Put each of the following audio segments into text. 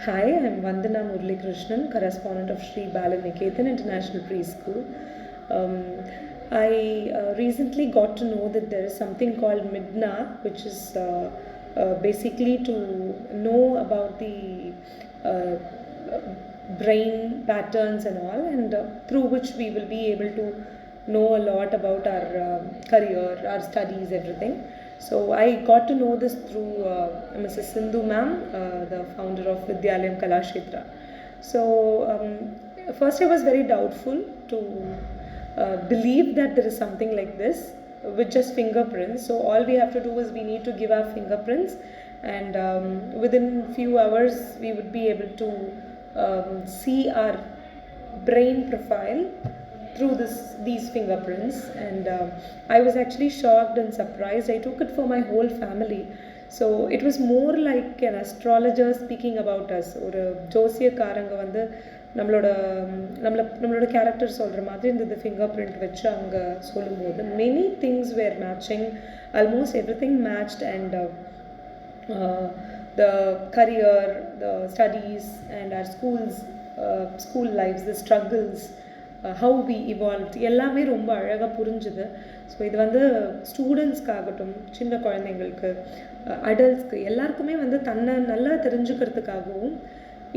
Hi, I'm Vandana Murali Krishnan, correspondent of Sri Balaniketan International Preschool. Um, I recently got to know that there is something called Midna, which is basically to know about the uh, brain patterns and all, and through which we will be able to know a lot about our career, our studies, everything. So I got to know this through Mrs. Sindhu ma'am, the founder of Vidyalayam Kalakshetra. So first I was very doubtful to believe that there is something like this with just fingerprints. So all we have to do is we need to give our fingerprints, and within few hours we would be able to see our brain profile through these fingerprints. And I was actually shocked and surprised. I took it for my whole family. So it was more like an astrologer speaking about us. ஒரு ஜோசியக்காரங்க வந்து நம்மளோட நம்மளோட character சொல்கிற மாதிரி இந்த finger print வச்சு அவங்க சொல்லும்போது many things were matching, almost everything matched. And the career, the studies, and our school lives, the struggles, how we evolved, எல்லாமே ரொம்ப அழகாக புரிஞ்சுது. ஸோ இது வந்து ஸ்டூடெண்ட்ஸ்க்காகட்டும், சின்ன குழந்தைங்களுக்கு, அடல்ட்ஸ்க்கு எல்லாருக்குமே வந்து தன்னை நல்லா தெரிஞ்சுக்கிறதுக்காகவும்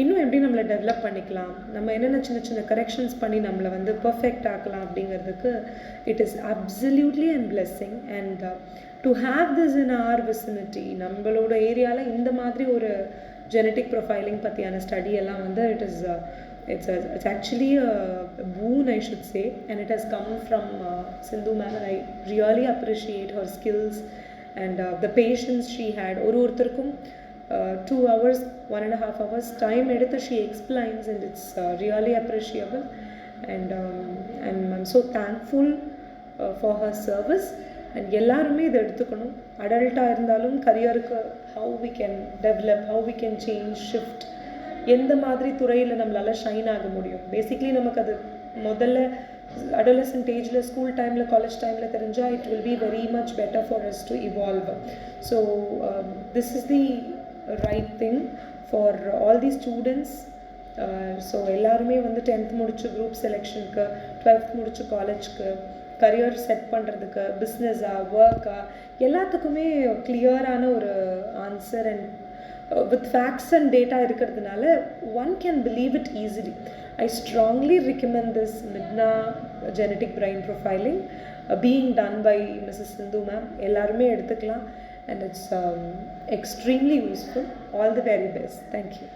இன்னும் எப்படி நம்மளை டெவலப் பண்ணிக்கலாம், நம்ம என்னென்ன சின்ன சின்ன கரெக்ஷன்ஸ் பண்ணி நம்மளை வந்து பர்ஃபெக்ட் ஆக்கலாம் அப்படிங்கிறதுக்கு it is absolutely and blessing. And to have this in our vicinity, நம்மளோட ஏரியாவில் இந்த மாதிரி ஒரு ஜெனட்டிக் ப்ரொஃபைலிங் பற்றியான ஸ்டடி எல்லாம் வந்து it's actually a boon, I should say, and it has come from Sindhu ma'am, and I really appreciate her skills and the patience she had. ஒருத்தருக்கும் 2 hours, 1.5 hours time எடுத்து she explains, and it's really appreciable. And I'm so thankful for her service. And எல்லாருமே இதை எடுத்துக்கணும். அடல்ட்டாக இருந்தாலும் கரியருக்கு how we can develop, how we can change, shift, எந்த மாதிரி துறையில் நம்மளால் ஷைன் ஆக முடியும். பேசிக்லி நமக்கு அது முதல்ல அடோலசன்ட் ஏஜில், ஸ்கூல் டைமில், காலேஜ் டைமில் தெரிஞ்சால் it will be very much better for us to evolve. So this is the right thing for all the students. So எல்லாருமே வந்து 10th முடிச்சு குரூப் செலெக்ஷனுக்கு, 12th முடிச்சு காலேஜ்க்கு, கரியர் செட் பண்ணுறதுக்கு, பிஸ்னஸாக, ஒர்க்காக, எல்லாத்துக்குமே கிளியரான ஒரு answer and with facts and data இருக்கிறதுனால one can believe it easily. I strongly recommend this Midna genetic brain profiling being done by Mrs. Sindhu ma'am. எல்லாருமே எடுத்துக்கலாம், and it's extremely useful. All the very best. Thank you.